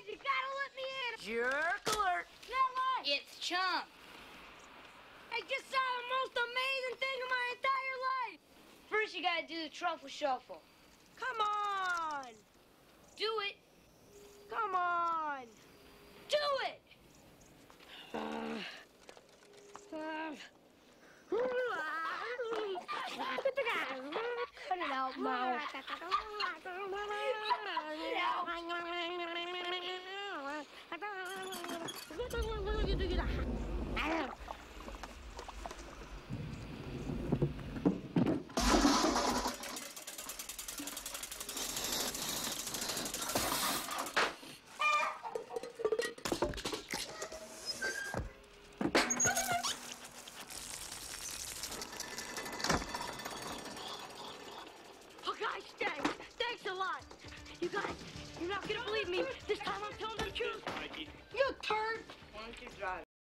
guys, you gotta let me in. Jerk alert. That light. It's Chump. I just saw the most amazing thing in my entire life. First, you gotta do the truffle shuffle. Come on. Do it. Come on. Do it. Cut it out, Mo. Oh, guys, thanks. Thanks a lot. You guys, you're not gonna believe me. This time I'm telling the truth. Mikey. You turd. Why don't you drive?